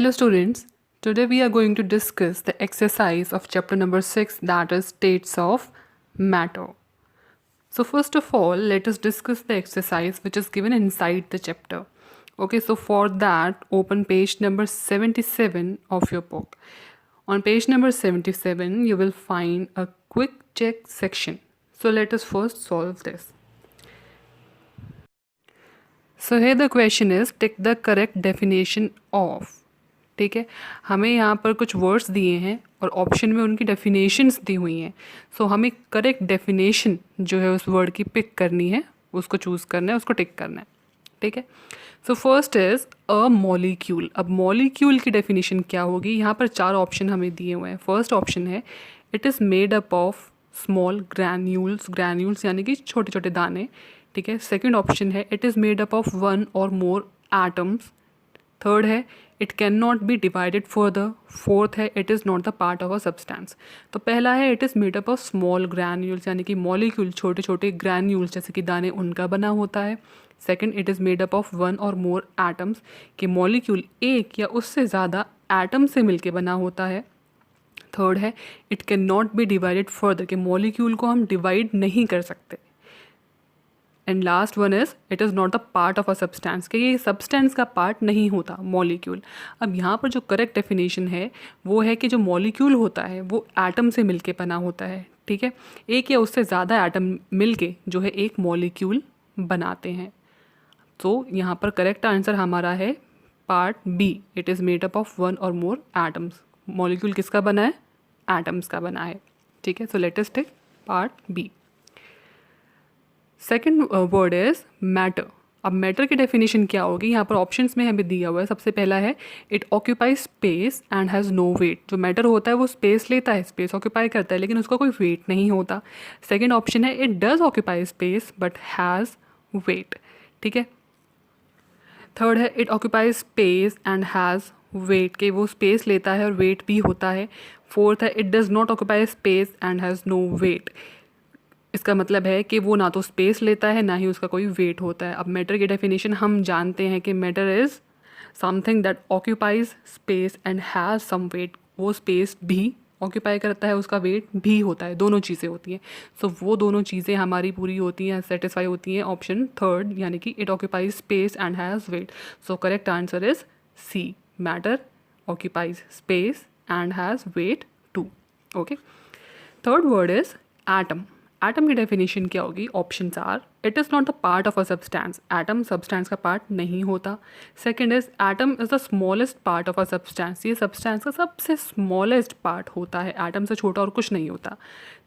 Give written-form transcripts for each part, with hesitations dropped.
Hello students, today we are going to discuss the exercise of chapter number 6, that is states of matter. So first of all, let us discuss the exercise which is given inside the chapter. Okay, so for that open page number 77 of your book. On page number 77 you will find a quick check section. So let us first solve this. So here the question is take the correct definition of. ठीक है, हमें यहाँ पर कुछ words दिए हैं और option में उनकी डेफिनेशंस दी हुई हैं. सो हमें करेक्ट डेफिनेशन जो है उस वर्ड की पिक करनी है, उसको चूज़ करना है, उसको टिक करना है. ठीक है. So first is a molecule. अब मॉलिक्यूल की डेफिनेशन क्या होगी? यहाँ पर 4 ऑप्शन हमें दिए हुए हैं. फर्स्ट ऑप्शन है it is made up of small granules. Granules यानी कि छोटे छोटे दाने. ठीक है. सेकेंड ऑप्शन है it is made up of 1 और मोर एटम्स. थर्ड है it can not be divided further. Fourth है it is not the part of a substance. तो पहला है it is made up of small granules यानी कि molecule छोटे छोटे ग्रैन्यूल्स जैसे कि दाने उनका बना होता है. Second it is made up of 1 और मोर एटम्स कि मॉलिक्यूल एक या उससे ज़्यादा एटम से मिलके बना होता है. थर्ड है it can not be divided further कि मॉलिक्यूल को हम डिवाइड नहीं कर सकते. And last one is it is not the part of a substance कि ये सब्सटेंस का पार्ट नहीं होता मॉलिक्यूल. अब यहाँ पर जो करेक्ट डेफिनेशन है वो है कि जो मॉलिक्यूल होता है वो एटम से मिलके बना होता है. ठीक है. एक या उससे ज़्यादा एटम मिलके जो है एक मॉलिक्यूल बनाते हैं. तो यहाँ पर करेक्ट आंसर हमारा है part B. It is made up of 1 और मोर एटम्स. मॉलिक्यूल किसका बना है? एटम्स का बना है. ठीक है. So let us take part B. Second word is matter. अब मैटर की डेफिनेशन क्या होगी? यहाँ पर ऑप्शंस में हमें दिया हुआ है. सबसे पहला है it occupy space and has no weight. जो मैटर होता है वो स्पेस लेता है, स्पेस ऑक्यूपाई करता है, लेकिन उसका कोई वेट नहीं होता. सेकेंड ऑप्शन है it does occupy space but has wait. ठीक है. थर्ड है it occupy space and has wait कि वो स्पेस लेता है और वेट भी होता है. फोर्थ है it does not occupy space and has no weight. इसका मतलब है कि वो ना तो स्पेस लेता है ना ही उसका कोई वेट होता है. अब मैटर की डेफिनेशन हम जानते हैं कि matter is something that occupies space and has some weight. वो स्पेस भी ऑक्यूपाई करता है, उसका वेट भी होता है, दोनों चीज़ें होती हैं. सो वो दोनों चीज़ें हमारी पूरी होती हैं, सेटिस्फाई होती हैं ऑप्शन थर्ड यानी कि it occupies space and has weight. So correct answer is C. Matter occupies space and has weight too. Okay. Third word is atom. Atom की डेफिनेशन क्या होगी? Options are it is not the part of a substance. Atom substance का part नहीं होता. Second is atom is the smallest part of a substance. ये substance का सबसे smallest part होता है, एटम से छोटा और कुछ नहीं होता.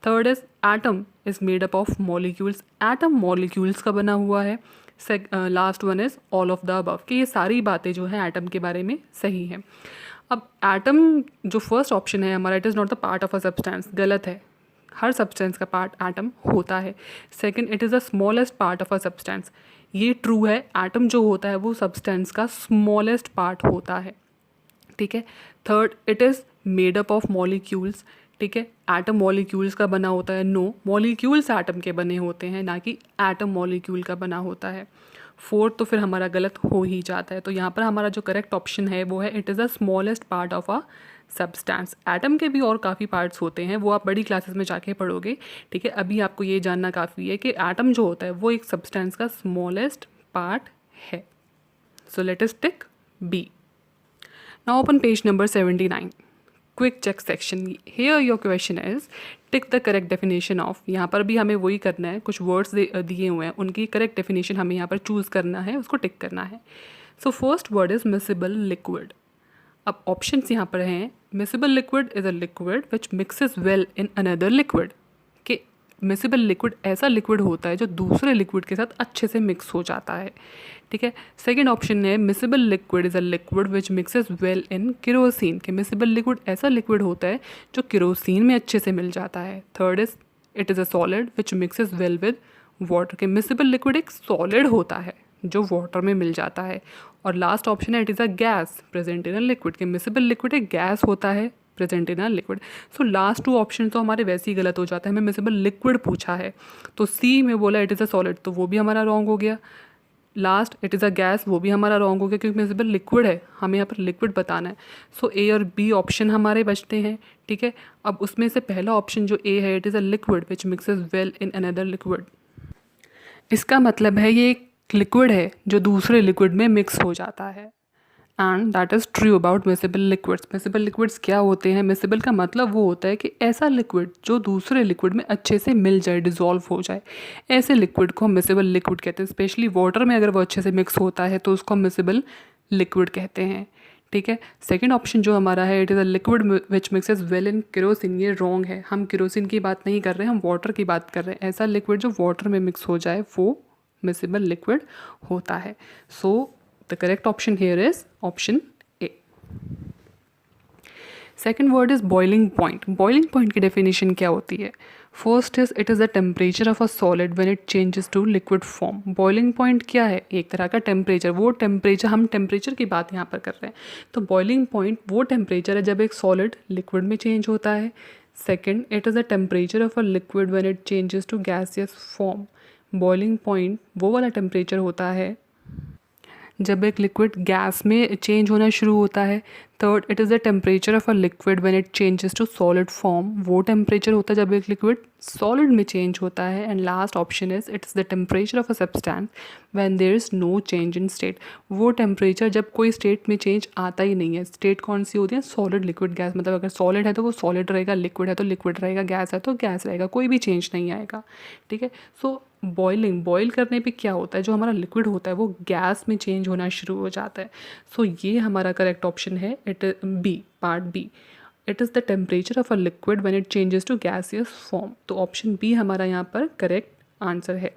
Third is atom is made up of molecules. Atom molecules का बना हुआ है. Last one is all of the above कि ये सारी बातें जो हैं एटम के बारे में सही हैं. अब एटम जो फर्स्ट ऑप्शन है हमारा it is not the part of a substance, गलत है. हर सब्सटेंस का पार्ट एटम होता है. Second it is the smallest part of a substance, ये ट्रू है. एटम जो होता है वो सब्सटेंस का स्मॉलेस्ट पार्ट होता है. ठीक है. Third it is made up of molecules. ठीक है. एटम मॉलिक्यूल्स का बना होता है. नो, मॉलिक्यूल्स एटम के बने होते हैं ना कि एटम मॉलिक्यूल का बना होता है. फोर्थ तो फिर हमारा गलत हो ही जाता है. तो यहाँ पर हमारा जो करेक्ट ऑप्शन है वो है it is the smallest part of a substance. Atom के भी और काफ़ी पार्ट्स होते हैं, वो आप बड़ी क्लासेस में जाके पढ़ोगे. ठीक है. अभी आपको ये जानना काफ़ी है कि एटम जो होता है वो एक सब्सटेंस का स्मॉलेस्ट पार्ट है. So let us tick B. Now open page number 79. Quick check section. Here your question is tick the correct definition of. यहाँ पर भी हमें वही करना है, कुछ वर्ड्स दिए हुए हैं, उनकी करेक्ट डेफिनेशन हमें यहाँ पर चूज़ करना है, उसको टिक करना है. So first word is miscible liquid. अब ऑप्शंस यहाँ पर हैं. Miscible liquid is a liquid which mixes well in another liquid. कि मिसिबल लिक्विड ऐसा लिक्विड होता है जो दूसरे लिक्विड के साथ अच्छे से मिक्स हो जाता है. ठीक है. सेकेंड ऑप्शन है miscible liquid is a liquid which mixes well in kerosene. कि मिसिबल लिक्विड ऐसा लिक्विड होता है जो केरोसिन में अच्छे से मिल जाता है. Third is it is a solid which mixes well with water. के मिसिबल लिक्विड एक सॉलिड होता है जो वाटर में मिल जाता है. और लास्ट ऑप्शन है it is a gas present in a liquid. के मिसिबल लिक्विड एक गैस होता है present in a liquid. So last 2 option तो हमारे वैसे ही गलत हो जाते हैं. हमें मिसिबल लिक्विड पूछा है तो सी में बोला इट इज़ अ सॉलिड, तो वो भी हमारा रॉन्ग हो गया. Last it is a gas, वो भी हमारा रॉन्ग हो गया क्योंकि मिसिबल लिक्विड है, हमें यहाँ पर लिक्विड बताना है। सो ए और बी ऑप्शन हमारे बचते हैं, ठीक है। अब उसमें से पहला ऑप्शन जो ए है, it is a liquid which mixes well in another liquid. इसका मतलब है ये एक लिक्विड है जो दूसरे लिक्विड में मिक्स हो जाता है, and that is true about miscible liquids. Miscible liquids क्या होते हैं? मिसिबल का मतलब वो होता है कि ऐसा लिक्विड जो दूसरे लिक्विड में अच्छे से मिल जाए, डिज़ोल्व हो जाए, ऐसे लिक्विड को हम मिसिबल लिक्विड कहते हैं। स्पेशली वाटर में अगर वो अच्छे से मिक्स होता है तो उसको हम मिसिबल लिक्विड कहते हैं, ठीक है। सेकेंड ऑप्शन जो हमारा है, it is a liquid which mixes well in kerosene, ये रॉन्ग है। हम केरोसिन की बात नहीं कर रहे हैं, हम वाटर की बात कर रहे हैं। ऐसा लिक्विड जो वाटर में मिक्स हो जाए वो मिसिबल लिक्विड होता है। So the correct option here is option A. Second word is boiling point. Boiling point की डेफिनेशन क्या होती है? First is it is the temperature of a solid when it changes to liquid form. Boiling point क्या है? एक तरह का temperature. वो टेम्परेचर, हम टेम्परेचर की बात यहाँ पर कर रहे हैं, तो बॉइलिंग पॉइंट वो टेम्परेचर है जब एक सॉलिड लिक्विड में चेंज होता है। Second, it is the temperature of a liquid when it changes to gaseous form. Boiling point वो वाला टेम्परेचर होता है जब एक लिक्विड गैस में चेंज होना शुरू होता है। Third, it is the temperature of a liquid when it changes to solid form. वो टेम्परेचर होता है जब एक लिक्विड सॉलिड में चेंज होता है। And last option is it is the temperature of a substance when there is no change in state. वो temperature जब कोई स्टेट में चेंज आता ही नहीं है। स्टेट कौन सी होती है? Solid, liquid, gas. मतलब अगर सॉलिड है तो वो सॉलिड रहेगा, लिक्विड है तो लिक्विड रहेगा, गैस है तो गैस रहेगा, कोई भी चेंज नहीं आएगा, ठीक है। सो बॉइलिंग, बॉयल करने पे क्या होता है? जो हमारा लिक्विड होता है वो गैस में चेंज होना शुरू हो जाता है। सो ये हमारा करेक्ट ऑप्शन है, it B, part B. It is the temperature of a liquid when it changes to gaseous form. तो ऑप्शन बी हमारा यहाँ पर करेक्ट आंसर है।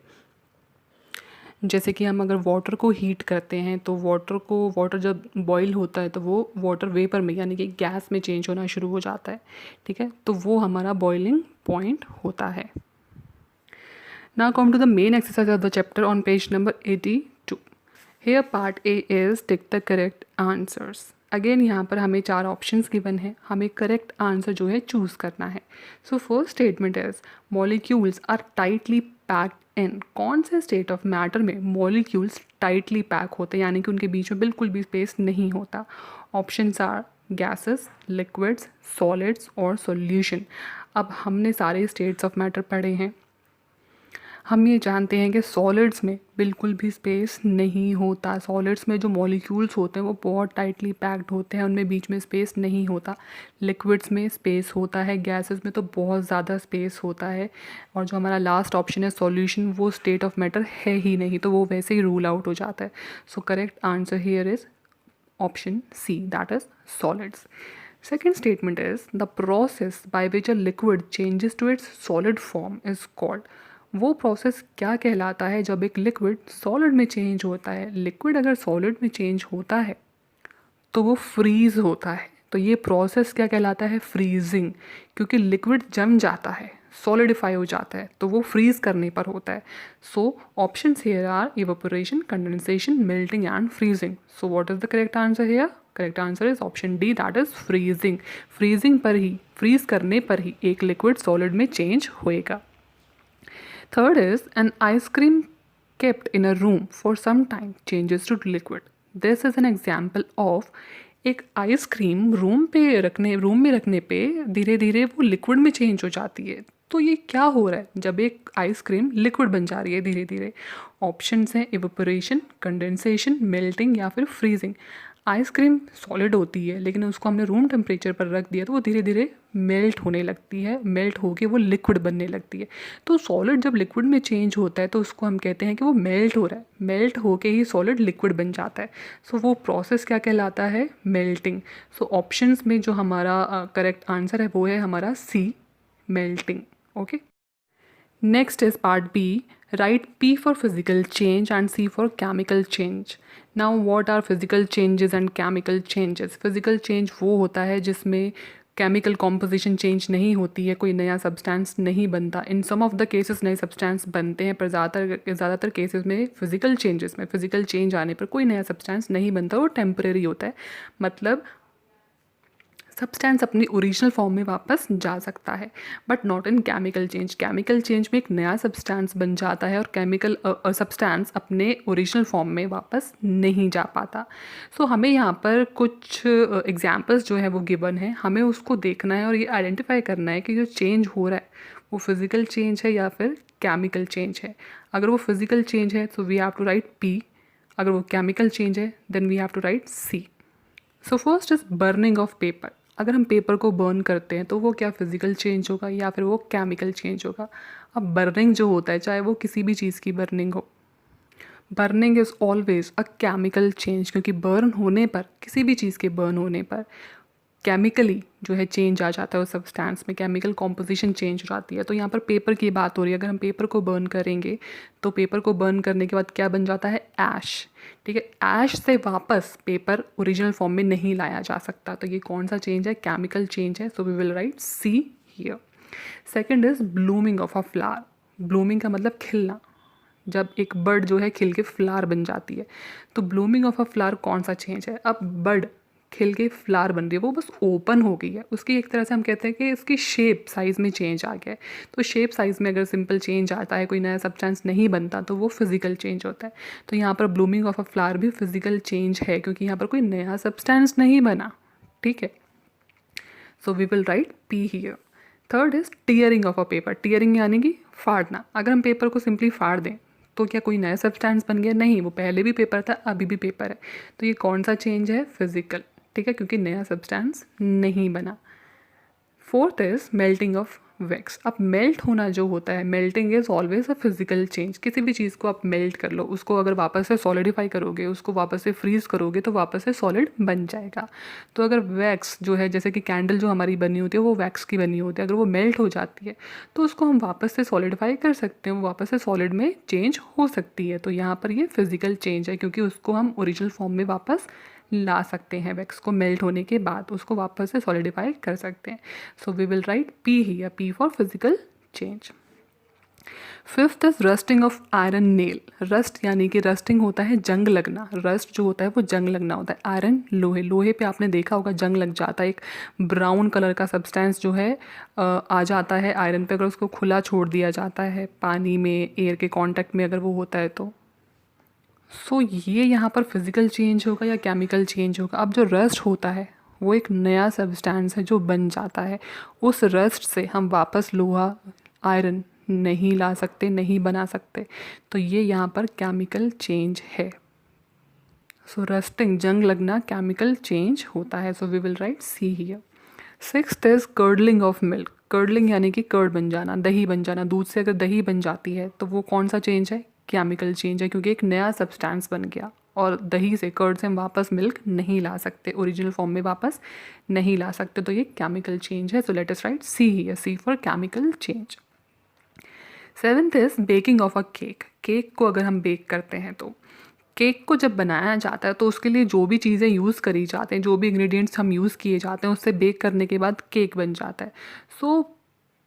जैसे कि हम अगर वाटर को हीट करते हैं तो वाटर जब बॉईल होता है तो वो वाटर वेपर में यानी कि गैस में चेंज होना शुरू हो जाता है, ठीक है। तो वो हमारा बॉइलिंग पॉइंट होता है। Now come to the main exercise of the chapter on page number 82. Here part A is tick the correct answers. Again यहाँ पर हमें 4 ऑप्शंस गिवन है, हमें करेक्ट आंसर जो है चूज़ करना है। So first statement is molecules are tightly packed in. कौन से स्टेट ऑफ मैटर में मॉलिक्यूल्स टाइटली पैक होते हैं यानी कि उनके बीच में बिल्कुल भी स्पेस नहीं होता? Options are gases, liquids, solids और सॉल्यूशन। अब हमने सारे स्टेट्स ऑफ मैटर पढ़े हैं, हम ये जानते हैं कि सॉलिड्स में बिल्कुल भी स्पेस नहीं होता। सॉलिड्स में जो मॉलिक्यूल्स होते हैं वो बहुत टाइटली पैक्ड होते हैं, उनमें बीच में स्पेस नहीं होता। लिक्विड्स में स्पेस होता है, गैसेस में तो बहुत ज़्यादा स्पेस होता है। और जो हमारा लास्ट ऑप्शन है सॉल्यूशन, वो स्टेट ऑफ मैटर है ही नहीं, तो वो वैसे ही रूल आउट हो जाता है। So correct answer here is option C, that is solids. Second statement is the process by which a liquid changes to its solid form is called. वो process क्या कहलाता है जब एक लिक्विड सॉलिड में चेंज होता है? लिक्विड अगर सॉलिड में चेंज होता है तो वो फ्रीज होता है। तो ये प्रोसेस क्या कहलाता है? फ्रीजिंग। क्योंकि लिक्विड जम जाता है, सॉलिडिफाई हो जाता है, तो वो फ्रीज करने पर होता है। So options here are evaporation, condensation, melting and freezing. So what is the correct answer here? Correct answer is option D, that is freezing. Freezing पर ही, फ्रीज करने पर ही एक लिक्विड सॉलिड में चेंज होएगा. Third is an ice cream kept in a room for some time changes to liquid. This is an example of एक ice cream room में रखने पे धीरे धीरे वो लिक्विड में चेंज हो जाती है. तो ये क्या हो रहा है जब एक आइसक्रीम लिक्विड बन जा रही है धीरे धीरे? ऑप्शंस हैं इवेपोरेशन, कंडेंसेशन, मेल्टिंग या फिर फ्रीजिंग. आइसक्रीम सॉलिड होती है लेकिन उसको हमने रूम टेम्परेचर पर रख दिया तो वो धीरे धीरे मेल्ट होने लगती है, मेल्ट होके वो लिक्विड बनने लगती है. तो सॉलिड जब लिक्विड में चेंज होता है तो उसको हम कहते हैं कि वो मेल्ट हो रहा है. मेल्ट होके ही सॉलिड लिक्विड बन जाता है. सो वो प्रोसेस क्या कहलाता है? मेल्टिंग. सो ऑप्शंस में जो हमारा करेक्ट आंसर है वो है हमारा C, melting. Okay. Next is part B. Write P for physical change and C for chemical change. Now what are physical changes and chemical changes? Physical change वो होता है जिसमें केमिकल कॉम्पोजिशन चेंज नहीं होती है, कोई नया सब्सटेंस नहीं बनता. इन सम ऑफ द केसेस नए सब्सटेंस बनते हैं, पर ज़्यादातर केसेस में फिजिकल चेंज आने पर कोई नया सब्सटेंस नहीं बनता, वो टेम्परेरी होता है. मतलब सब्सटेंस अपनी ओरिजिनल फॉर्म में वापस जा सकता है, but not in chemical change. Chemical change में एक नया सब्सटेंस बन जाता है और केमिकल सब्सटेंस अपने ओरिजिनल फॉर्म में वापस नहीं जा पाता। सो हमें यहाँ पर कुछ एग्जांपल्स जो है वो गिवन है, हमें उसको देखना है और ये आइडेंटिफाई करना है कि जो चेंज हो रहा है वो फिज़िकल चेंज है या फिर केमिकल चेंज है। अगर वो फिज़िकल चेंज है तो we have to write P, अगर वो केमिकल चेंज है then we have to write C. So first is burning of paper. अगर हम पेपर को बर्न करते हैं तो वो क्या फिज़िकल चेंज होगा या फिर वो केमिकल चेंज होगा। अब बर्निंग जो होता है, चाहे वो किसी भी चीज़ की बर्निंग हो, burning is always a chemical change, क्योंकि बर्न होने पर, किसी भी चीज़ के बर्न होने पर केमिकली जो है चेंज आ जाता है उस सब्सटेंस में, केमिकल कॉम्पोजिशन चेंज हो जाती है। तो यहाँ पर पेपर की बात हो रही है, अगर हम पेपर को बर्न करेंगे तो पेपर को बर्न करने के बाद क्या बन जाता है, ऐश। ठीक है, ऐश से वापस पेपर ओरिजिनल फॉर्म में नहीं लाया जा सकता। तो ये कौन सा चेंज है, केमिकल चेंज है। So we will write C here. Second is blooming of a flower. Blooming का मतलब खिलना, जब एक बर्ड जो है खिल के फ्लावर बन जाती है। तो ब्लूमिंग ऑफ अ फ्लावर कौन सा चेंज है, अब बर्ड खिल के फ्लावर बन रही है, वो बस ओपन हो गई है, उसकी एक तरह से हम कहते हैं कि इसकी शेप साइज़ में चेंज आ गया है। तो शेप साइज़ में अगर सिंपल चेंज आता है, कोई नया सब्सटेंस नहीं बनता, तो वो फिजिकल चेंज होता है। तो यहाँ पर ब्लूमिंग ऑफ अ फ्लावर भी फिजिकल चेंज है, क्योंकि यहाँ पर कोई नया सब्सटेंस नहीं बना। ठीक है, so we will write P here. Third is tearing of a paper. Tearing यानी कि फाड़ना। अगर हम पेपर को सिंपली फाड़ दें तो क्या कोई नया सब्सटेंस बन गया, नहीं, वो पहले भी पेपर था, अभी भी पेपर है। तो ये कौन सा चेंज है, फिजिकल। ठीक है, क्योंकि नया सब्सटेंस नहीं बना। Fourth is melting of wax. अब मेल्ट होना जो होता है, melting is always a physical change. किसी भी चीज़ को आप मेल्ट कर लो, उसको अगर वापस से सॉलिडिफाई करोगे, उसको वापस से फ्रीज करोगे तो वापस से सॉलिड बन जाएगा। तो अगर वैक्स जो है, जैसे कि कैंडल जो हमारी बनी होती है वो वैक्स की बनी होती है, अगर वो मेल्ट हो जाती है तो उसको हम वापस से सॉलिडिफाई कर सकते हैं, वो वापस से सॉलिड में चेंज हो सकती है। तो यहाँ पर ये फिजिकल चेंज है, क्योंकि उसको हम ओरिजिनल फॉर्म में वापस ला सकते हैं। वैक्स को मेल्ट होने के बाद उसको वापस से सॉलिडिफाई कर सकते हैं। So we will write P ही, P for physical change. Fifth is rusting of iron nail. Rust यानी कि रस्टिंग होता है जंग लगना, रस्ट जो होता है वो जंग लगना होता है। आयरन लोहे, लोहे पे आपने देखा होगा जंग लग जाता है, एक ब्राउन कलर का सब्सटेंस जो है आ जाता है आयरन पे, अगर उसको खुला छोड़ दिया जाता है पानी में, एयर के कांटेक्ट में अगर वो होता है तो। सो ये यहाँ पर फिजिकल चेंज होगा या केमिकल चेंज होगा। अब जो रस्ट होता है वो एक नया सब्सटेंस है जो बन जाता है, उस रस्ट से हम वापस लोहा, आयरन नहीं ला सकते, नहीं बना सकते। तो ये यहाँ पर केमिकल चेंज है। सो रस्टिंग, जंग लगना, केमिकल चेंज होता है। So we will write C here. Sixth is curdling of milk. Curdling यानी कि कर्ड बन जाना, दही बन जाना। दूध से अगर दही बन जाती है तो वो कौन सा चेंज है, केमिकल चेंज है, क्योंकि एक नया सब्सटेंस बन गया और दही से, कर्ड से हम वापस मिल्क नहीं ला सकते, ओरिजिनल फॉर्म में वापस नहीं ला सकते। तो ये केमिकल चेंज है। So let us write C here, C for chemical change. Seventh is baking of a cake. Cake को अगर हम बेक करते हैं तो केक को जब बनाया जाता है तो उसके लिए जो भी चीज़ें यूज़ करी जाते हैं, जो भी इंग्रेडिएंट्स हम यूज़ किए जाते हैं, उससे बेक करने के बाद केक बन जाता है। सो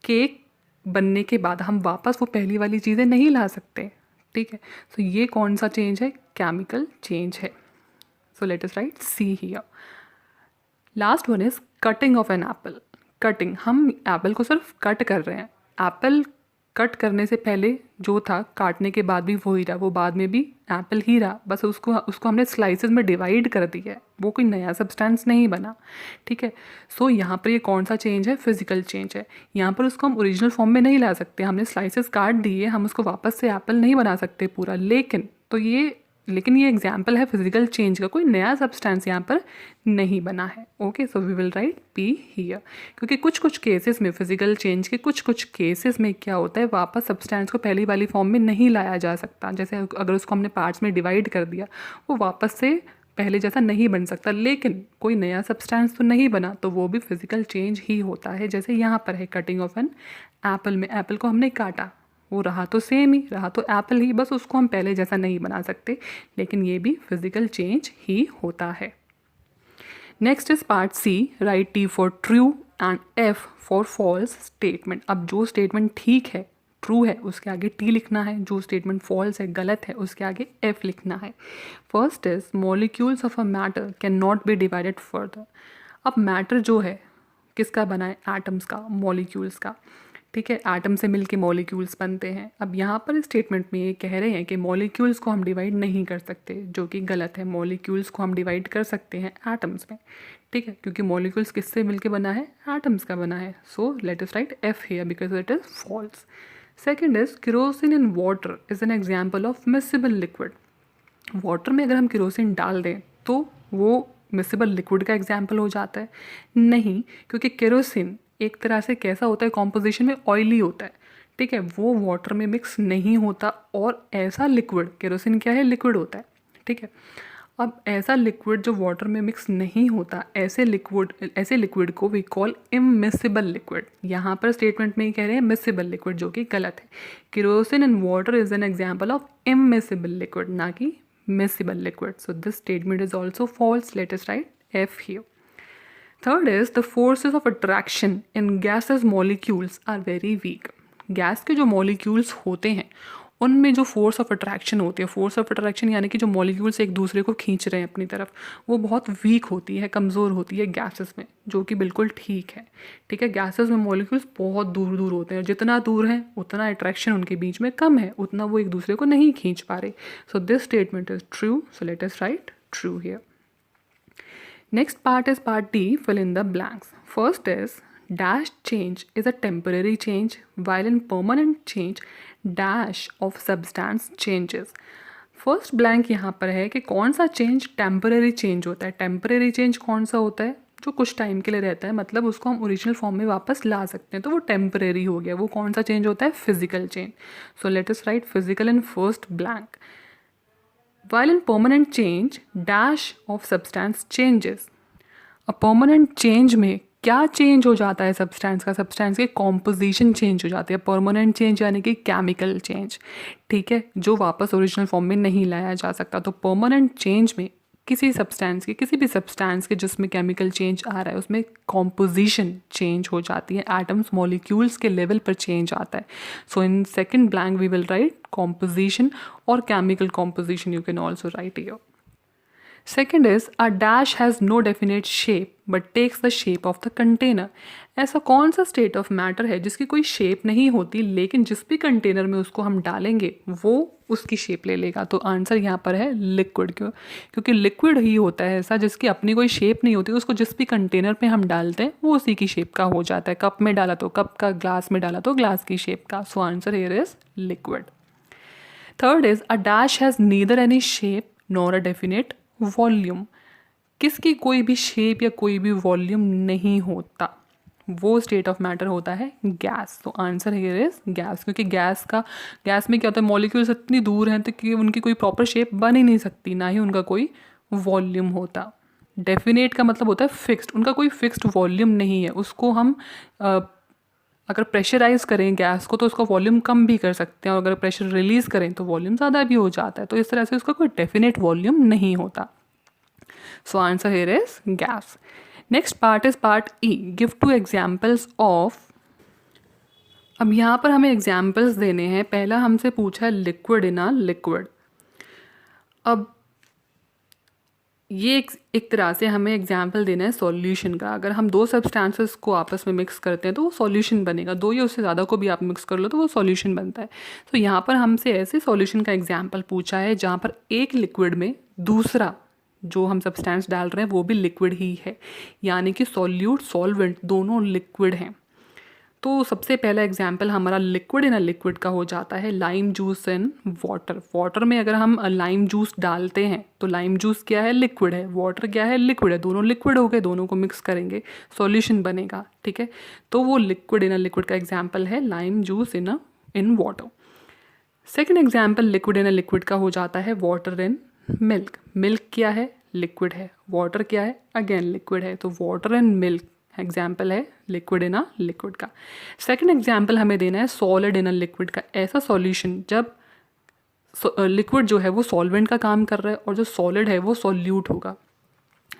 केक बनने के बाद हम वापस वो पहली वाली चीज़ें नहीं ला सकते। ठीक है, सो ये कौन सा चेंज है, केमिकल चेंज है। So let us write C here. Last one is cutting of an apple. Cutting, हम एप्पल को सिर्फ कट कर रहे हैं। एप्पल कट करने से पहले जो था, काटने के बाद भी वही रहा, वो बाद में भी एप्पल ही रहा, बस उसको हमने स्लाइसेस में डिवाइड कर दिया है, वो कोई नया सब्सटेंस नहीं बना। ठीक है, सो यहाँ पर ये कौन सा चेंज है, फिजिकल चेंज है। यहाँ पर उसको हम ओरिजिनल फॉर्म में नहीं ला सकते, हमने स्लाइसेस काट दिए, हम उसको वापस से एप्पल नहीं बना सकते पूरा। लेकिन ये एग्जाम्पल है फिजिकल चेंज का, कोई नया सब्सटेंस यहाँ पर नहीं बना है। Okay, so we will write P here, क्योंकि कुछ कुछ केसेस में, फिजिकल चेंज के कुछ कुछ केसेस में क्या होता है, वापस सब्सटेंस को पहली वाली फॉर्म में नहीं लाया जा सकता। जैसे अगर उसको हमने पार्ट्स में डिवाइड कर दिया, वो वापस से पहले जैसा नहीं बन सकता। लेकिन कोई नया सब्सटेंस तो नहीं बना, तो वो भी फिजिकल चेंज ही होता है। जैसे यहाँ पर है कटिंग ऑफ एन एप्पल में, एप्पल को हमने काटा, वो रहा तो सेम ही, रहा तो एप्पल ही, बस उसको हम पहले जैसा नहीं बना सकते। लेकिन ये भी फिजिकल चेंज ही होता है। Next is part C, right T for true and F for false statement. अब जो स्टेटमेंट ठीक है, ट्रू है, उसके आगे टी लिखना है, जो स्टेटमेंट फॉल्स है, गलत है, उसके आगे एफ लिखना है। First is molecules of a matter can not be divided further. अब मैटर जो है किसका बना है, एटम्स का, मॉलिक्यूल्स का, ठीक है, एटम से मिलके मॉलिक्यूल्स बनते हैं। अब यहाँ पर स्टेटमेंट में ये कह रहे हैं कि मॉलिक्यूल्स को हम डिवाइड नहीं कर सकते, जो कि गलत है। मॉलिक्यूल्स को हम डिवाइड कर सकते हैं एटम्स में, ठीक है, क्योंकि मॉलिक्यूल्स किससे मिलके बना है, एटम्स का बना है। So let us write F here because it is false. Second is kerosene in water is an example of miscible liquid. Water में अगर हम केरोसिन डाल दें तो वो मिसिबल लिक्विड का एग्जाम्पल हो जाता है? नहीं, क्योंकि केरोसिन एक तरह से कैसा होता है, कॉम्पोजिशन में ऑयली होता है, ठीक है, वो वाटर में मिक्स नहीं होता। और ऐसा लिक्विड, केरोसिन क्या है, लिक्विड होता है, ठीक है। अब ऐसा लिक्विड जो वाटर में मिक्स नहीं होता, ऐसे लिक्विड को वी कॉल इमिसिबल लिक्विड। यहाँ पर स्टेटमेंट में ही कह रहे हैं मिसिबल लिक्विड, जो कि गलत है। Kerosene in water is an example of immiscible liquid, ना कि miscible liquid. So this statement is also false. Let us write F here. Third is the forces of attraction in gases molecules are very weak. Gas के जो molecules होते हैं उनमें जो force of attraction होती है, फोर्स ऑफ अट्रैक्शन यानी कि जो मॉलिक्यूल्स एक दूसरे को खींच रहे हैं अपनी तरफ, वो बहुत वीक होती है, कमज़ोर होती है गैसेस में, जो कि बिल्कुल ठीक है, ठीक है। गैसेस में मॉलिक्यूल्स बहुत दूर दूर होते हैं, जितना दूर है उतना अट्रैक्शन उनके बीच में कम है, उतना वो एक दूसरे को नहीं खींच पा रहे। So this statement is true, so let us right true here. Next part is part D, fill in the blanks. First is dash change is a temporary change while in permanent change dash of substance changes. First blank यहाँ पर है कि कौन सा change temporary change होता है। Temporary change कौन सा होता है, जो कुछ टाइम के लिए रहता है, मतलब उसको हम ओरिजिनल फॉर्म में वापस ला सकते हैं, तो वो टेम्परेरी हो गया। वो कौन सा चेंज होता है, physical change. So let us right physical in first blank. While in permanent change dash of substance changes. A permanent change में क्या चेंज हो जाता है सब्सटेंस का, सब्सटेंस की कॉम्पोजिशन चेंज हो जाती है। परमानेंट चेंज यानी कि केमिकल चेंज, ठीक है, जो वापस ओरिजिनल फॉर्म में नहीं लाया जा सकता। तो परमानेंट चेंज में किसी सब्सटेंस की, किसी भी सब्सटेंस के जिसमें केमिकल चेंज आ रहा है, उसमें कॉम्पोजिशन चेंज हो जाती है, एटम्स मॉलिक्यूल्स के लेवल पर चेंज आता है। So in second blank we will write composition और chemical composition, you can also write here. Second is a dash has no definite shape but takes the shape of the container. ऐसा कौन सा state of matter है जिसकी कोई shape नहीं होती, लेकिन जिस भी कंटेनर में उसको हम डालेंगे वो उसकी शेप ले लेगा? तो आंसर यहाँ पर है लिक्विड। क्यों? क्योंकि लिक्विड ही होता है ऐसा जिसकी अपनी कोई शेप नहीं होती, उसको जिस भी कंटेनर में हम डालते हैं वो उसी की शेप का हो जाता है। कप में डाला तो कप का, ग्लास में डाला तो ग्लास की शेप का। So answer here is liquid. Third is a dash has neither any shape nor a definite volume. किसकी कोई भी शेप या कोई भी वॉल्यूम नहीं होता, वो स्टेट ऑफ मैटर होता है गैस। तो आंसर हियर इज गैस, क्योंकि गैस में क्या होता है, मॉलिक्यूल्स इतनी दूर हैं तो कि उनकी कोई प्रॉपर शेप बन ही नहीं सकती, ना ही उनका कोई वॉल्यूम होता। डेफिनेट का मतलब होता है फिक्स्ड, उनका कोई फिक्स्ड वॉल्यूम नहीं है। उसको हम अगर प्रेशराइज करें गैस को तो उसका वॉल्यूम कम भी कर सकते हैं, और अगर प्रेशर रिलीज करें तो वॉल्यूम ज़्यादा भी हो जाता है। तो इस तरह से उसका कोई डेफिनेट वॉल्यूम नहीं होता। So answer here is gas. Next part is part E, give 2 examples of. अब यहाँ पर हमें एग्जाम्पल्स देने हैं। पहला हमसे पूछा है लिक्विड इन अ लिक्विड। अब ये एक तरह से हमें एग्जाम्पल देना है सॉल्यूशन का। अगर हम 2 सब्सटेंसेस को आपस में मिक्स करते हैं तो वो सॉल्यूशन बनेगा। 2 या उससे ज़्यादा को भी आप मिक्स कर लो तो वो सॉल्यूशन बनता है। तो यहाँ पर हमसे ऐसे सॉल्यूशन का एग्जाम्पल पूछा है जहाँ पर एक लिक्विड में दूसरा जो हम सब्सटेंस डाल रहे हैं वो भी लिक्विड ही है, यानी कि सॉल्यूट सॉल्वेंट दोनों लिक्विड हैं। तो सबसे पहला एग्जाम्पल हमारा लिक्विड इन अ लिक्विड का हो जाता है lime juice in water. Water में अगर हम लाइम जूस डालते हैं तो लाइम जूस क्या है, लिक्विड है, वाटर क्या है, लिक्विड है, दोनों लिक्विड हो गए, दोनों को मिक्स करेंगे सॉल्यूशन बनेगा, ठीक है। तो वो लिक्विड इन अ लिक्विड का एग्जाम्पल है lime juice in water. Second example liquid in a liquid का हो जाता है वाटर इन मिल्क। मिल्क क्या है, लिक्विड है, वाटर क्या है, अगेन लिक्विड है, तो वाटर एंड मिल्क एग्जाम्पल है लिक्विड इन अ लिक्विड का। सेकंड एग्जाम्पल हमें देना है सॉलिड इन अ लिक्विड का। ऐसा सॉल्यूशन जब लिक्विड जो है वो सॉल्वेंट का काम कर रहा है और जो सॉलिड है वो सॉल्यूट होगा।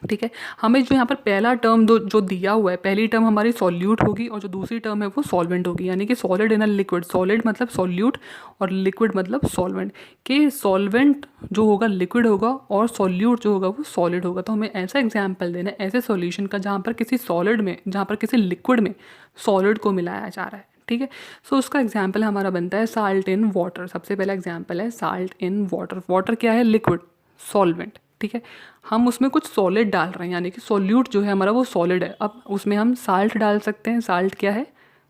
ठीक है। हमें जो यहाँ पर पहला टर्म जो दिया हुआ है, पहली टर्म हमारी सॉल्यूट होगी और जो दूसरी टर्म है वो सॉल्वेंट होगी, यानी कि solid in a liquid. Solid मतलब सॉल्यूट और लिक्विड मतलब सॉल्वेंट। कि सॉल्वेंट जो होगा लिक्विड होगा और सॉल्यूट जो होगा वो सॉलिड होगा। तो हमें ऐसा एग्जाम्पल देना है ऐसे सॉल्यूशन का जहाँ पर किसी सॉलिड में, जहाँ पर किसी लिक्विड में सॉलिड को मिलाया जा रहा है। ठीक है। सो उसका एग्जाम्पल हमारा बनता है साल्ट इन वाटर। सबसे पहला एग्जाम्पल है साल्ट इन वाटर। वाटर क्या है? Liquid, solvent. ठीक है। हम उसमें कुछ सॉलिड डाल रहे हैं, यानी कि सॉल्यूट जो है हमारा वो सॉलिड है। अब उसमें हम साल्ट डाल सकते हैं। साल्ट क्या है?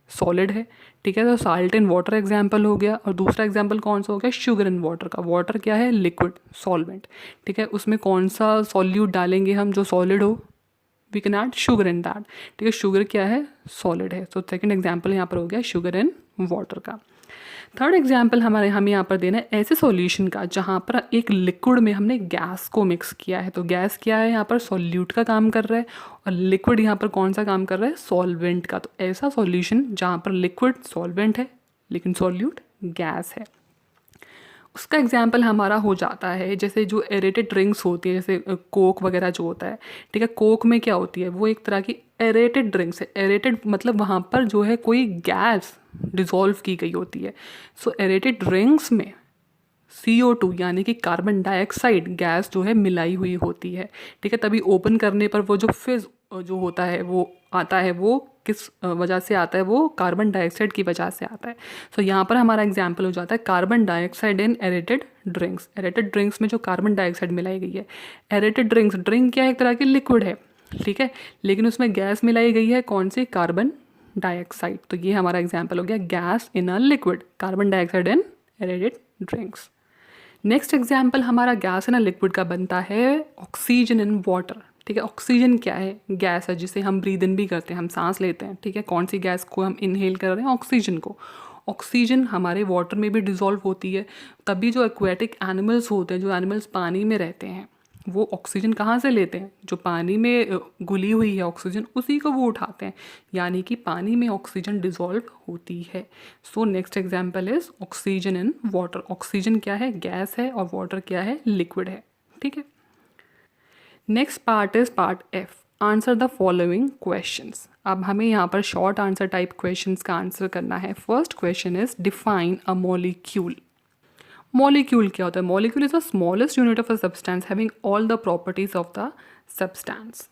सॉलिड है। ठीक है। तो साल्ट इन वाटर एग्जाम्पल हो गया। और दूसरा एग्जाम्पल कौन सा हो गया? शुगर इन वाटर का। वाटर क्या है? Liquid, solvent. ठीक है। उसमें कौन सा सॉल्यूट डालेंगे हम जो सॉलिड हो? We can add sugar in that. ठीक है। शुगर क्या है? सॉलिड है। तो सेकंड एग्जाम्पल यहाँ पर हो गया शुगर इन वाटर का। थर्ड एग्जाम्पल हमें यहाँ पर देना है ऐसे सॉल्यूशन का जहाँ पर एक लिक्विड में हमने गैस को मिक्स किया है। तो गैस क्या है? यहाँ पर सॉल्यूट का काम कर रहा है और लिक्विड यहाँ पर कौन सा काम कर रहा है? सॉल्वेंट का। तो ऐसा सॉल्यूशन जहाँ पर लिक्विड सॉल्वेंट है लेकिन सॉल्यूट गैस है, उसका एग्जाम्पल हमारा हो जाता है जैसे जो एरेटेड ड्रिंक्स होती है, जैसे कोक वगैरह जो होता है। ठीक है। कोक में क्या होती है? वो एक तरह की एरेटेड ड्रिंक्स है। एरेटेड मतलब वहाँ पर जो है कोई गैस डिज़ोल्व की गई होती है। सो एरेटेड ड्रिंक्स में CO2 यानी कि कार्बन डाइऑक्साइड गैस जो है मिलाई हुई होती है। ठीक है। तभी ओपन करने पर वो जो फिज जो होता है वो आता है, वो किस वजह से आता है? वो कार्बन डाइऑक्साइड की वजह से आता है। सो यहाँ पर हमारा एग्जाम्पल हो जाता है carbon dioxide in aerated drinks. Aerated drinks में जो कार्बन डाइऑक्साइड मिलाई गई है। एरेटेड ड्रिंक्स, ड्रिंक क्या है? एक तरह की लिक्विड है। ठीक है। लेकिन उसमें गैस मिलाई गई है, कौन सी? Carbon dioxide. तो ये हमारा एग्जाम्पल हो गया gas in a liquid, carbon dioxide in aerated drinks. Next example हमारा गैस इन अ लिक्विड का बनता है ऑक्सीजन इन वाटर। ठीक है। ऑक्सीजन क्या है? गैस है जिसे हम ब्रीद इन भी करते हैं, हम सांस लेते हैं। ठीक है। कौन सी गैस को हम इनहेल कर रहे हैं? ऑक्सीजन को। ऑक्सीजन हमारे वाटर में भी डिज़ोल्व होती है। तभी जो एक्वेटिक एनिमल्स होते हैं, जो एनिमल्स पानी में रहते हैं, वो ऑक्सीजन कहाँ से लेते हैं? जो पानी में घुली हुई है ऑक्सीजन, उसी को वो उठाते हैं, यानी कि पानी में ऑक्सीजन डिज़ोल्व होती है। So next example is oxygen in water. Oxygen क्या है? गैस है और वाटर क्या है? लिक्विड है। ठीक है। Next part is part F। Answer the following questions. अब हमें यहाँ पर शॉर्ट आंसर टाइप क्वेश्चंस का आंसर करना है। First question is define a molecule. Molecule क्या होता है? Molecule is the smallest unit of a substance having all the properties of the substance.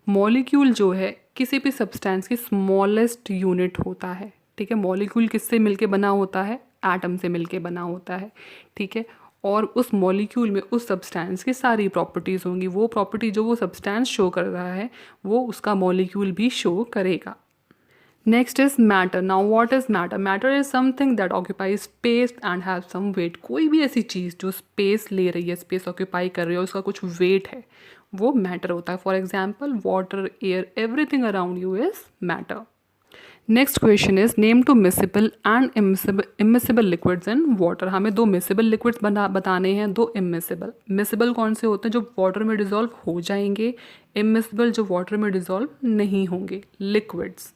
Molecule जो है किसी भी सब्सटेंस की स्मॉलेस्ट यूनिट होता है। ठीक है। मॉलिक्यूल किससे मिलके बना होता है? एटम से मिलके बना होता है। ठीक है। और उस मॉलिक्यूल में उस सब्सटेंस की सारी प्रॉपर्टीज़ होंगी। वो प्रॉपर्टी जो वो सब्सटेंस शो कर रहा है वो उसका मॉलिक्यूल भी शो करेगा। Next is matter. Now what is matter? Matter is something that occupies space and have some weight. कोई भी ऐसी चीज़ जो स्पेस ले रही है, स्पेस ऑक्यूपाई कर रही है, उसका कुछ वेट है, वो मैटर होता है। For example water, air, everything around you is matter. Next question is name two miscible and immiscible liquids in water. हमें दो मिसिबल लिक्विड्स बताने हैं, दो इमिसिबल। मिसिबल कौन से होते हैं? जो वाटर में डिजोल्व हो जाएंगे। इमिसिबल जो वाटर में डिजोल्व नहीं होंगे। लिक्विड्स,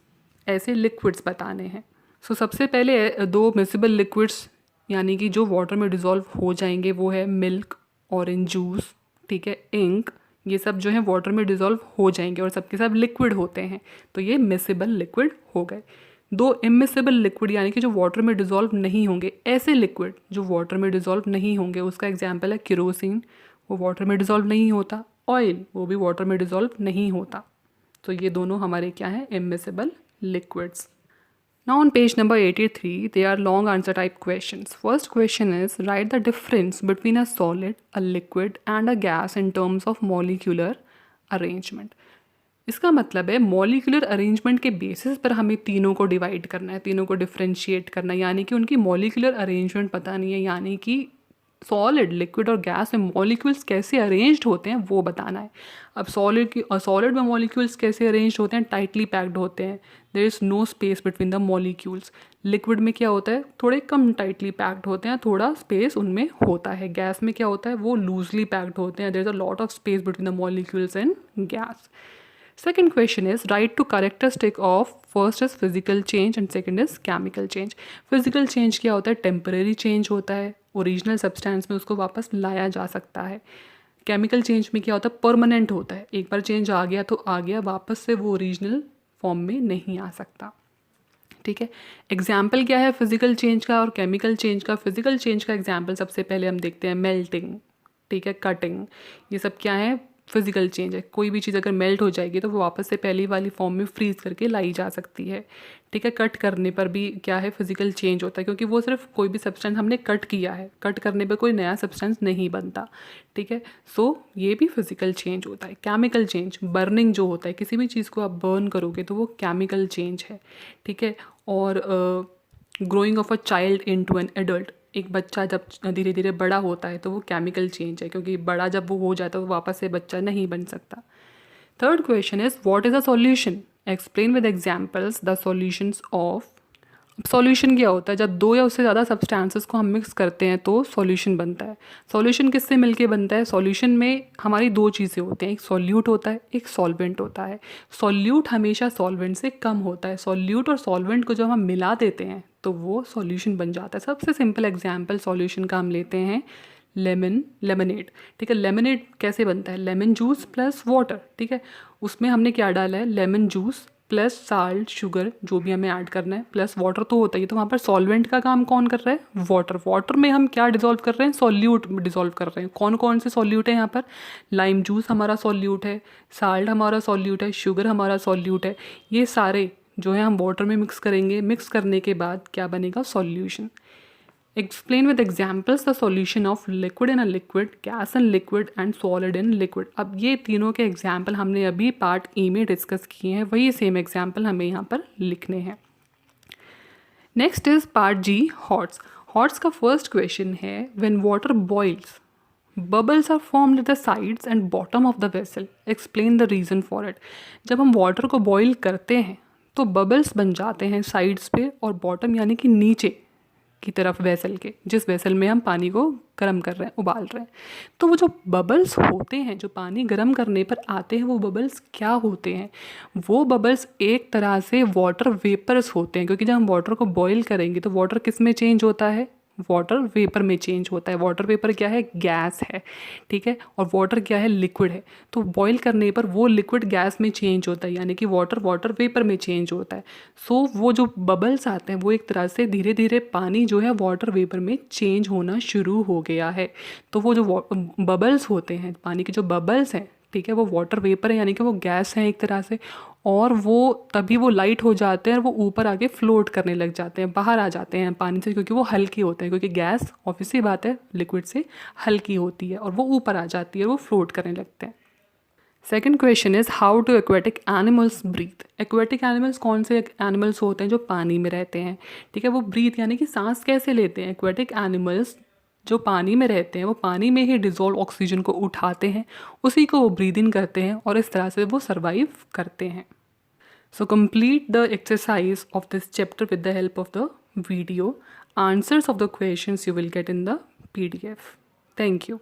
ऐसे लिक्विड्स बताने हैं। सो सबसे पहले दो मिसिबल लिक्विड्स यानी कि जो वाटर में डिजोल्व हो जाएंगे वो है मिल्क, ऑरेंज जूस, ठीक है, इंक। ये सब जो है वाटर में डिजोल्व हो जाएंगे और सबके सब लिक्विड होते हैं, तो ये मिसिबल लिक्विड हो गए। दो इमिसिबल लिक्विड यानी कि जो वाटर में डिजोल्व नहीं होंगे, ऐसे लिक्विड जो वाटर में डिजोल्व नहीं होंगे, उसका एग्जाम्पल है केरोसिन, वो वाटर में डिजोल्व नहीं होता। ऑयल, वो भी वाटर में डिजोल्व नहीं होता। तो ये दोनों हमारे क्या हैं? Immiscible liquids. Now on page number 83, they are long answer type questions. First question is write the difference between a solid, a liquid and a gas in terms of molecular arrangement. इसका मतलब है molecular arrangement के basis पर हमें तीनों को divide करना है, तीनों को डिफ्रेंशिएट करना है, यानी कि उनकी मॉलिक्यूलर अरेंजमेंट पता नहीं है, यानी कि सॉलिड, लिक्विड और गैस में मॉलिक्यूल्स कैसे अरेंज्ड होते हैं वो बताना है। अब सॉलिड में मॉलिक्यूल्स कैसे अरेंज्ड होते हैं? टाइटली पैक्ड होते हैं, there is no space between the molecules. Liquid में क्या होता है? थोड़े कम टाइटली पैक्ड होते हैं, थोड़ा स्पेस उनमें होता है। गैस में क्या होता है? वो लूजली पैक्ड होते हैं, there is a lot of space between the molecules in gas. Second question is write two characteristic of first is physical change and second is chemical change. Physical change क्या होता है? Temporary change होता है, original substance में उसको वापस लाया जा सकता है। केमिकल चेंज में क्या होता है, परमानेंट होता है, एक बार चेंज आ गया तो आ गया, वापस से वो ओरिजिनल फॉर्म में नहीं आ सकता। ठीक है, एग्जाम्पल क्या है फिजिकल चेंज का और केमिकल चेंज का। फिजिकल चेंज का एग्जाम्पल सबसे पहले हम देखते हैं मेल्टिंग, ठीक है, कटिंग, ये सब क्या है, फिजिकल चेंज है। कोई भी चीज़ अगर मेल्ट हो जाएगी तो वो वापस से पहली वाली फॉर्म में फ्रीज करके लाई जा सकती है। ठीक है, कट करने पर भी क्या है, फिजिकल चेंज होता है, क्योंकि वो सिर्फ कोई भी सब्सटेंस हमने कट किया है, कट करने पर कोई नया सब्सटेंस नहीं बनता। ठीक है, सो ये भी फिजिकल चेंज होता है। केमिकल चेंज, बर्निंग जो होता है, किसी भी चीज़ को आप बर्न करोगे तो वो केमिकल चेंज है। ठीक है, और growing of a child into an adult, एक बच्चा जब धीरे धीरे बड़ा होता है तो वो केमिकल चेंज है, क्योंकि बड़ा जब वो हो जाता है तो वापस से बच्चा नहीं बन सकता। Third question is what is a solution, explain with examples the solutions of. Solution क्या होता है, जब दो या उससे ज़्यादा सब्सटेंसेस को हम मिक्स करते हैं तो सॉल्यूशन बनता है। सॉल्यूशन किससे मिलके बनता है, सॉल्यूशन में हमारी दो चीज़ें होती हैं, एक सॉल्यूट होता है, एक सॉल्वेंट होता है। सॉल्यूट हमेशा सॉल्वेंट से कम होता है। सॉल्यूट और सॉल्वेंट को जब हम मिला देते हैं तो वो सॉल्यूशन बन जाता है। सबसे सिंपल एग्जाम्पल सॉल्यूशन का हम लेते हैं लेमनेड। ठीक है, लेमनेड कैसे बनता है, लेमन जूस प्लस वाटर। ठीक है, उसमें हमने क्या डाला है, lemon juice plus salt, sugar, जो भी हमें ऐड करना है, प्लस वाटर तो होता ही है। तो वहाँ पर सॉल्वेंट का काम कौन कर रहा है, वाटर। वाटर में हम क्या डिजोल्व कर रहे हैं, सॉल्यूट डिजोल्व कर रहे हैं। कौन कौन से सॉल्यूट है यहाँ पर, लाइम जूस हमारा सॉल्यूट है, साल्ट हमारा सॉल्यूट है, शुगर हमारा सॉल्यूट है। ये सारे जो है हम वाटर में मिक्स करेंगे। मिक्स करने के बाद क्या बनेगा, solution. Explain with examples the solution of liquid in a liquid, gas in liquid and solid in liquid. अब ये तीनों के एग्जाम्पल हमने अभी पार्ट ई में डिस्कस किए हैं, वही सेम एग्जाम्पल हमें यहाँ पर लिखने हैं। Next is part G, HOTS. HOTS का फर्स्ट क्वेश्चन है when water boils bubbles are formed at the sides and bottom of the vessel, explain the reason for it. जब हम वाटर को बॉईल करते हैं तो बबल्स बन जाते हैं साइड्स पे और बॉटम यानी कि नीचे की तरफ वेसल के, जिस वेसल में हम पानी को गर्म कर रहे हैं, उबाल रहे हैं। तो वो जो बबल्स होते हैं जो पानी गर्म करने पर आते हैं, वो बबल्स क्या होते हैं, वो बबल्स एक तरह से वाटर वेपर्स होते हैं। क्योंकि जब हम वाटर को बॉईल करेंगे तो वाटर किस में चेंज होता है, वाटर वेपर में चेंज होता है। वाटर वेपर क्या है, गैस है। ठीक है, और वाटर क्या है, लिक्विड है। तो बॉईल करने पर वो लिक्विड गैस में चेंज होता है, यानी कि वाटर वेपर में चेंज होता है। सो वो जो बबल्स आते हैं वो एक तरह से धीरे धीरे पानी जो है वाटर वेपर में चेंज होना शुरू हो गया है। तो वो जो बबल्स होते हैं, पानी के जो बबल्स हैं, ठीक है, वो वाटर वेपर है, यानी कि वो गैस है एक तरह से। और वो तभी वो लाइट हो जाते हैं और वो ऊपर आके फ्लोट करने लग जाते हैं, बाहर आ जाते हैं पानी से, क्योंकि वो हल्के होते हैं। क्योंकि गैस ऑब्वियसली बात है लिक्विड से हल्की होती है और वो ऊपर आ जाती है और वो फ्लोट करने लगते हैं। Second question is how do aquatic animals breathe. Aquatic animals कौन से एनिमल्स होते हैं, जो पानी में रहते हैं। ठीक है, वो ब्रीथ यानी कि सांस कैसे लेते हैं। एक्वेटिक एनिमल्स जो पानी में रहते हैं वो पानी में ही डिजोल्व ऑक्सीजन को उठाते हैं, उसी को वो ब्रीद इन करते हैं और इस तरह से वो सर्वाइव करते हैं। So complete the exercise of this chapter with the help of the video. Answers of the questions you will get in the PDF. Thank you.